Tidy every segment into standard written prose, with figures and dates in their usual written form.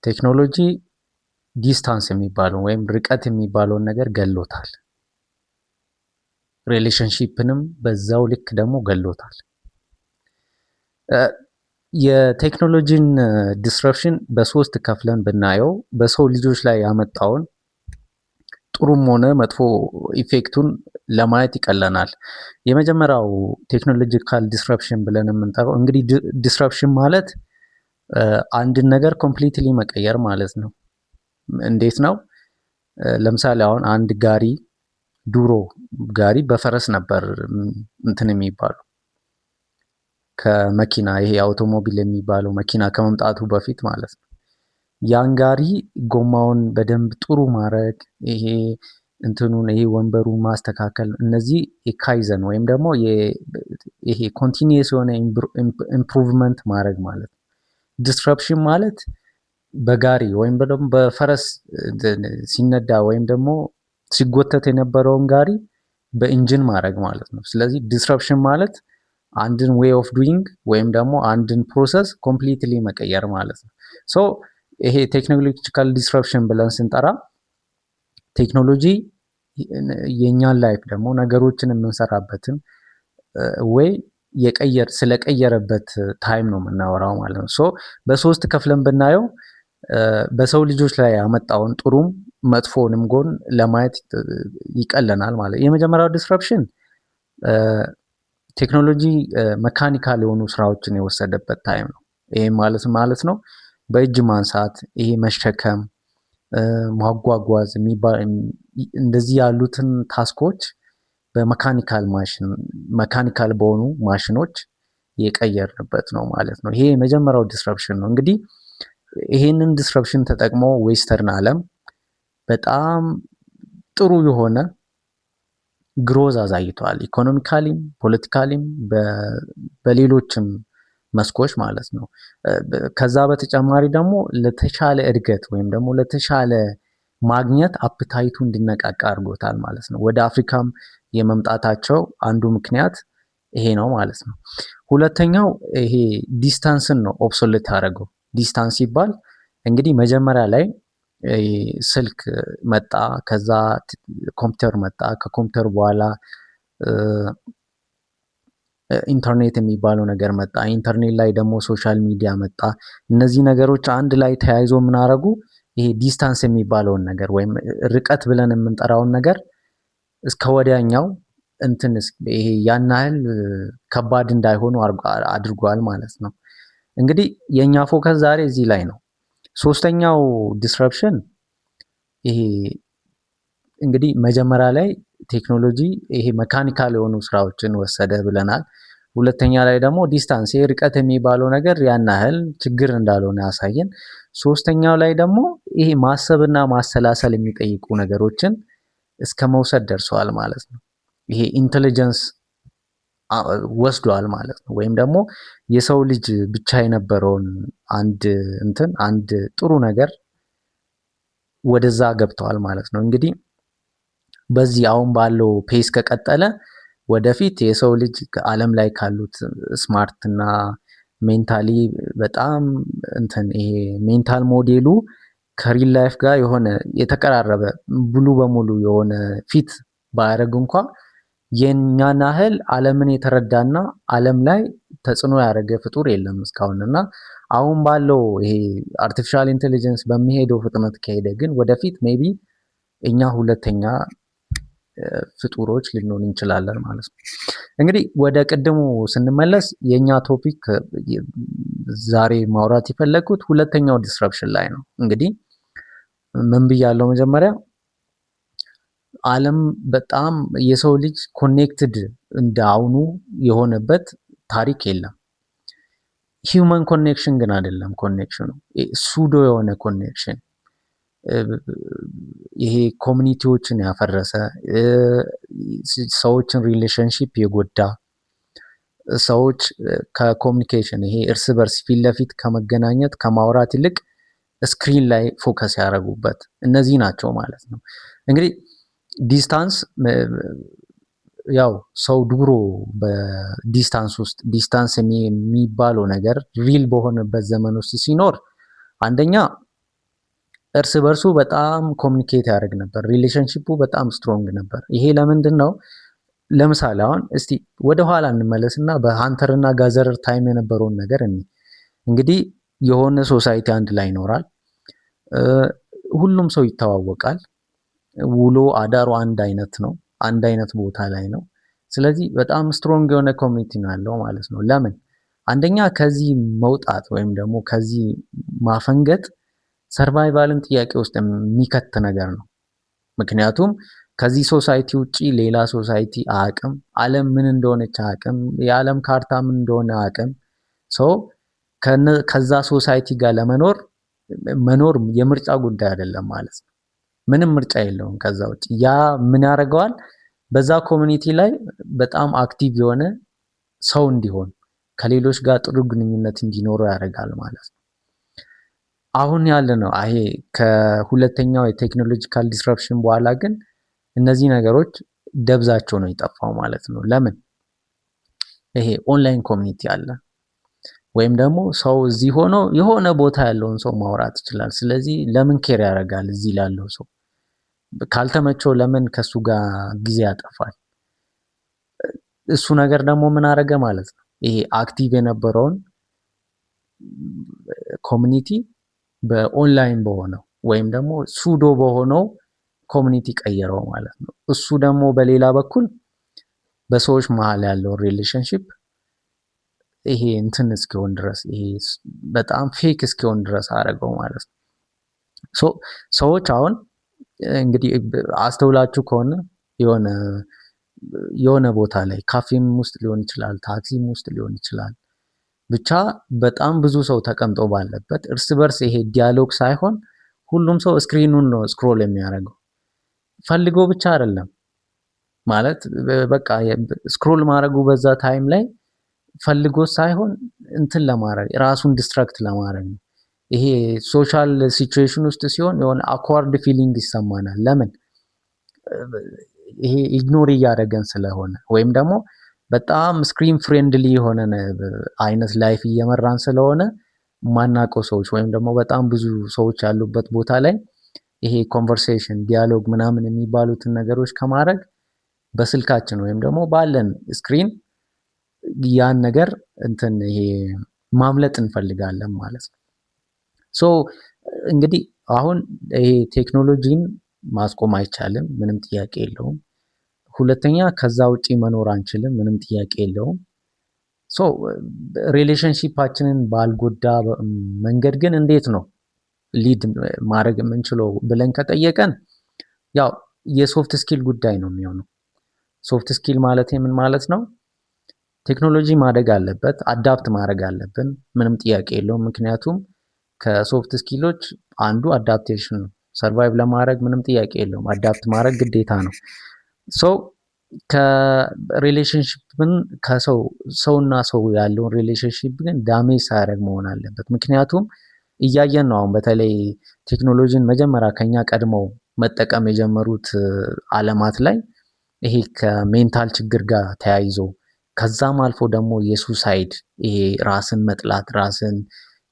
ቴክኖሎጂ ዲስታንስ የሚባለው ወይም ርቀት የሚባለውን ነገር ገሎታል። ሪሌሽንሺፕንም በዛው ልክ ደግሞ ገሎታል። የቴክኖሎጂን ዲስረፕሽን በሶስት ከፍለን ብናየው በሰው ልጆች ላይ ያመጣውን ጥሩም ሆነ መጥፎ ኢፌክቱን ለማየት ይቀለናል። የመጀመሪያው ቴክኖሎጂካል ዲስረፕሽን ብለን የምንጠራው እንግዲህ ዲስረፕሽን ማለት አንድን ነገር ኮምፕሊትሊ መቀየር ማለት ነው። እንዴት ነው? ለምሳሌ አሁን አንድ ጋሪ ድሮ ጋሪ በፈረስ ነበር እንትን የሚባለው ከመኪና ይሄ አውቶሞቢል የሚባለው መኪና ከመምጣቱ በፊት ማለት ነው። ያን ጋሪ ጎማውን በደንብ ጥሩ ማድረግ ይሄ እንትኑን ይሄ ወንበሩን ማስተካከል እነዚህ የካይዘን ወይም ደግሞ ይሄ ኮንቲኒየስ የሆነ ኢምፕሩቭመንት ማድረግ ማለት ነው። ዲስረፕሽን ማለት በጋሪ ወይም ደግሞ በፈረስ ሲነዳ ወይም ደግሞ ሲጎተት የነበረውን ጋሪ በኢንጂን ማድረግ ማለት ነው። ስለዚህ ዲስረፕሽን ማለት አንድን ዌይ ኦፍ ዱይንግ ወይም ደግሞ አንድን ፕሮሰስ ኮምፕሊትሊ መቀየር ማለት ነው። ሶ ይሄ ቴክኖሎጂካል ዲስረፕሽን ብለን ስንጠራ ቴክኖሎጂ የኛን ላይፍ ደግሞ ነገሮችን የምንሰራበትን ወይ ስለቀየረበት ታይም ነው የምናወራው ማለት ነው። ሶ በሶስት ከፍለን ብናየው በሰው ልጆች ላይ ያመጣውን ጥሩም መጥፎንም ጎን ለማየት ይቀለናል ማለት። የመጀመሪያው ዲስረፕሽን ቴክኖሎጂ መካኒካል የሆኑ ስራዎችን የወሰደበት ታይም ነው። ይሄ ማለት ነው በእጅ ማንሳት፣ ይሄ መሸከም፣ ማጓጓዝ እንደዚህ ያሉትን ታስኮች መካኒካል በሆኑ ማሽኖች የቀየርንበት ነው ማለት ነው። ይሄ የመጀመሪያው ዲስረፕሽን ነው። እንግዲህ ይሄንን ዲስረፕሽን ተጠቅሞ ዌስተርን ዓለም በጣም ጥሩ የሆነ ግሮዝ አሳይቷል። ኢኮኖሚካሊም፣ ፖለቲካሊም በሌሎችም መስኮች ማለት ነው። ከዛ በተጨማሪ ደግሞ ለተሻለ እድገት ወይም ደግሞ ለተሻለ ማግኘት አፕታይቱ እንዲነቃቃ አድርጎታል ማለት ነው። ወደ አፍሪካም የመምጣታቸው አንዱ ምክንያት ይሄ ነው ማለት ነው። ሁለተኛው ይሄ ዲስታንስን ነው ኦብሶሌት ያደረገው። ዲስታንስ ሲባል እንግዲህ መጀመሪያ ላይ ስልክ መጣ፣ ከዛ ኮምፒውተር መጣ፣ ከኮምፒውተር በኋላ ኢንተርኔት የሚባለው ነገር መጣ። ኢንተርኔት ላይ ደግሞ ሶሻል ሚዲያ መጣ። እነዚህ ነገሮች አንድ ላይ ተያይዞ ምን አደረጉ? ይሄ ዲስታንስ የሚባለውን ነገር ወይም ርቀት ብለን የምንጠራውን ነገር እስከ ወዲያኛው ይሄ ያን ያህል ከባድ እንዳይሆኑ አድርጓል ማለት ነው። እንግዲህ የኛ ፎከስ ዛሬ እዚህ ላይ ነው። ሶስተኛው ዲስረፕሽን ይሄ እንግዲህ መጀመሪያ ላይ ቴክኖሎጂ ይሄ መካኒካል የሆኑ ስራዎችን ወሰደ ብለናል። ሁለተኛ ላይ ደግሞ ዲስታንስ ይሄ ርቀት የሚባለው ነገር ያን ያህል ችግር እንዳልሆነ ያሳየን። ሶስተኛው ላይ ደግሞ ይሄ ማሰብና ማሰላሰል የሚጠይቁ ነገሮችን እስከ መውሰድ ደርሰዋል ማለት ነው። ይሄ ኢንተለጀንስ ወስዷል ማለት ነው። ወይም ደግሞ የሰው ልጅ ብቻ የነበረውን አንድ ጥሩ ነገር ወደዛ ገብተዋል ማለት ነው። እንግዲህ በዚህ አሁን ባለው ፔስ ከቀጠለ ወደፊት የሰው ልጅ ዓለም ላይ ካሉት ስማርት እና ሜንታሊ በጣም ይሄ ሜንታል ሞዴሉ ከሪል ላይፍ ጋር የሆነ የተቀራረበ ሙሉ በሙሉ የሆነ ፊት ባያደርግ እንኳ የኛን ያህል ዓለምን የተረዳና ዓለም ላይ ተጽዕኖ ያደረገ ፍጡር የለም እስካሁን። እና አሁን ባለው ይሄ አርቲፊሻል ኢንቴሊጀንስ በሚሄደው ፍጥነት ከሄደ ግን ወደፊት ሜቢ እኛ ሁለተኛ ፍጡሮች ልንሆን እንችላለን ማለት ነው። እንግዲህ ወደ ቅድሙ ስንመለስ የኛ ቶፒክ ዛሬ ማውራት የፈለኩት ሁለተኛው ዲስረፕሽን ላይ ነው። እንግዲህ ምን ብያለሁ? መጀመሪያ ዓለም በጣም የሰው ልጅ ኮኔክትድ እንዳሁኑ የሆነበት ታሪክ የለም። ሂውመን ኮኔክሽን ግን አይደለም ኮኔክሽኑ፣ ሱዶ የሆነ ኮኔክሽን ይሄ ኮሚኒቲዎችን ያፈረሰ ሰዎችን ሪሌሽንሺፕ የጎዳ ሰዎች ከኮሚኒኬሽን ይሄ እርስ በርስ ፊት ለፊት ከመገናኘት ከማውራት ይልቅ ስክሪን ላይ ፎከስ ያደረጉበት እነዚህ ናቸው ማለት ነው። እንግዲህ ዲስታንስ ያው ሰው ድሮ በዲስታንስ ውስጥ የሚባለው ነገር ሪል በሆነበት ዘመን ውስጥ ሲኖር አንደኛ እርስ በርሱ በጣም ኮሚኒኬት ያደርግ ነበር። ሪሌሽንሺፑ በጣም ስትሮንግ ነበር። ይሄ ለምንድን ነው? ለምሳሌ አሁን እስቲ ወደ ኋላ እንመለስና በሃንተር እና ጋዘረር ታይም የነበረውን ነገር እንግዲህ የሆነ ሶሳይቲ አንድ ላይ ይኖራል። ሁሉም ሰው ይተዋወቃል። ውሎ አዳሩ አንድ አይነት ነው። አንድ አይነት ቦታ ላይ ነው። ስለዚህ በጣም ስትሮንግ የሆነ ኮሚኒቲ ነው ያለው ማለት ነው። ለምን? አንደኛ ከዚህ መውጣት ወይም ደግሞ ከዚህ ማፈንገጥ ሰርቫይቫልን ጥያቄ ውስጥ የሚከት ነገር ነው። ምክንያቱም ከዚህ ሶሳይቲ ውጪ ሌላ ሶሳይቲ አቅም ዓለም ምን እንደሆነች አቅም የዓለም ካርታ ምን እንደሆነ አቅም ሰው ከዛ ሶሳይቲ ጋር መኖር የምርጫ ጉዳይ አይደለም ማለት ነው። ምንም ምርጫ የለውም ከዛ ውጪ። ያ ምን ያደርገዋል? በዛ ኮሚኒቲ ላይ በጣም አክቲቭ የሆነ ሰው እንዲሆን ከሌሎች ጋር ጥሩ ግንኙነት እንዲኖረው ያደርጋል ማለት ነው። አሁን ያለ ነው ይሄ ከሁለተኛው የቴክኖሎጂካል ዲስረፕሽን በኋላ ግን እነዚህ ነገሮች ደብዛቸው ነው የጠፋው ማለት ነው። ለምን? ይሄ ኦንላይን ኮሚኒቲ አለ ወይም ደግሞ ሰው እዚህ ሆኖ የሆነ ቦታ ያለውን ሰው ማውራት ይችላል። ስለዚህ ለምን ኬር ያደርጋል? እዚህ ላለው ሰው ካልተመቸው ለምን ከሱ ጋር ጊዜ ያጠፋል? እሱ ነገር ደግሞ ምን አደረገ ማለት ነው? ይሄ አክቲቭ የነበረውን ኮሚኒቲ በኦንላይን በሆነው ወይም ደግሞ ሱዶ በሆነው ኮሚኒቲ ቀየረው ማለት ነው። እሱ ደግሞ በሌላ በኩል በሰዎች መሃል ያለው ሪሌሽንሺፕ ይሄ እንትን እስኪሆን ድረስ ይሄ በጣም ፌክ እስኪሆን ድረስ አደረገው ማለት ነው። ሰዎች አሁን እንግዲህ አስተውላችሁ ከሆነ የሆነ ቦታ ላይ ካፌም ውስጥ ሊሆን ይችላል፣ ታክሲም ውስጥ ሊሆን ይችላል፣ ብቻ በጣም ብዙ ሰው ተቀምጦ ባለበት እርስ በርስ ይሄ ዲያሎግ ሳይሆን ሁሉም ሰው ስክሪኑን ነው ስክሮል የሚያደርገው። ፈልጎ ብቻ አይደለም ማለት በቃ ስክሮል ማድረጉ በዛ ታይም ላይ ፈልጎ ሳይሆን እንትን ለማድረግ ራሱን ዲስትራክት ለማድረግ ነው። ይሄ ሶሻል ሲቹዌሽን ውስጥ ሲሆን የሆነ አክዋርድ ፊሊንግ ይሰማናል። ለምን? ይሄ ኢግኖር እያደረገን ስለሆነ ወይም ደግሞ በጣም ስክሪን ፍሬንድሊ የሆነ አይነት ላይፍ እየመራን ስለሆነ ማናውቀው ሰዎች ወይም ደግሞ በጣም ብዙ ሰዎች ያሉበት ቦታ ላይ ይሄ ኮንቨርሴሽን ዲያሎግ ምናምን የሚባሉትን ነገሮች ከማድረግ በስልካችን ወይም ደግሞ ባለን ስክሪን ያን ነገር እንትን ይሄ ማምለጥ እንፈልጋለን ማለት ነው። እንግዲህ አሁን ይሄ ቴክኖሎጂን ማስቆም አይቻልም፣ ምንም ጥያቄ የለውም። ሁለተኛ ከዛ ውጪ መኖር አንችልም፣ ምንም ጥያቄ የለውም። ሪሌሽንሺፓችንን ባልጎዳ መንገድ ግን እንዴት ነው ሊድ ማድረግ የምንችለው ብለን ከጠየቀን ያው የሶፍት ስኪል ጉዳይ ነው የሚሆነው። ሶፍት ስኪል ማለት ምን ማለት ነው? ቴክኖሎጂ ማደግ አለበት፣ አዳፕት ማድረግ አለብን፣ ምንም ጥያቄ የለውም። ምክንያቱም ከሶፍት ስኪሎች አንዱ አዳፕቴሽን ነው። ሰርቫይቭ ለማድረግ ምንም ጥያቄ የለውም፣ አዳፕት ማድረግ ግዴታ ነው። ከሪሌሽንሽፕን ሰውና ሰው ያለውን ሪሌሽንሽፕ ግን ዳሜጅ ሳያደርግ መሆን አለበት። ምክንያቱም እያየን ነው አሁን በተለይ ቴክኖሎጂን መጀመሪያ ከኛ ቀድመው መጠቀም የጀመሩት አለማት ላይ ይሄ ከሜንታል ችግር ጋር ተያይዞ ከዛም አልፎ ደግሞ የሱሳይድ ይሄ ራስን መጥላት፣ ራስን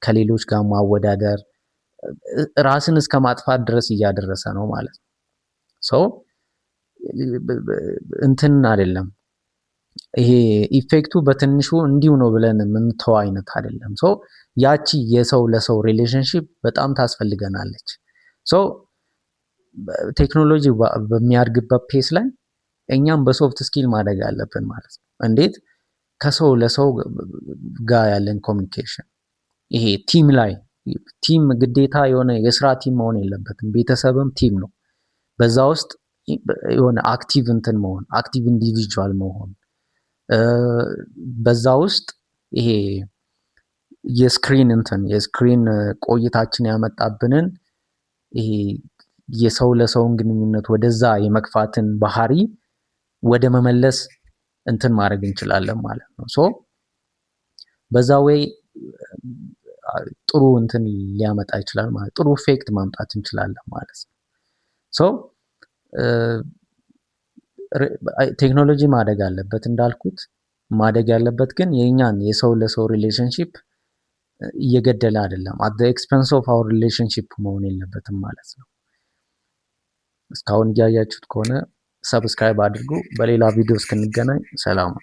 ከሌሎች ጋር ማወዳደር፣ ራስን እስከ ማጥፋት ድረስ እያደረሰ ነው ማለት ነው። እንትን አይደለም ይሄ ኢፌክቱ በትንሹ እንዲሁ ነው ብለን የምንተው አይነት አይደለም። ያቺ የሰው ለሰው ሪሌሽንሺፕ በጣም ታስፈልገናለች። ቴክኖሎጂ በሚያድግበት ፔስ ላይ እኛም በሶፍት ስኪል ማደግ አለብን ማለት ነው። እንዴት? ከሰው ለሰው ጋር ያለን ኮሚኒኬሽን ይሄ ቲም ግዴታ የሆነ የስራ ቲም መሆን የለበትም። ቤተሰብም ቲም ነው። በዛ ውስጥ የሆነ አክቲቭ እንትን መሆን አክቲቭ ኢንዲቪጁዋል መሆን በዛ ውስጥ ይሄ የስክሪን ቆይታችን ያመጣብንን ይሄ የሰው ለሰውን ግንኙነት ወደዛ የመግፋትን ባህሪ ወደ መመለስ እንትን ማድረግ እንችላለን ማለት ነው። በዛ ወይ ጥሩ እንትን ሊያመጣ ይችላል ማለት ጥሩ ኢፌክት ማምጣት እንችላለን ማለት ነው። ቴክኖሎጂ ማደግ አለበት እንዳልኩት፣ ማደግ ያለበት ግን የኛን የሰው ለሰው ሪሌሽንሺፕ እየገደለ አይደለም። አት ዘ ኤክስፐንስ ኦፍ አወር ሪሌሽንሺፕ መሆን የለበትም ማለት ነው። እስካሁን እያያችሁት ከሆነ ሰብስክራይብ አድርጉ። በሌላ ቪዲዮ እስክንገናኝ ሰላም።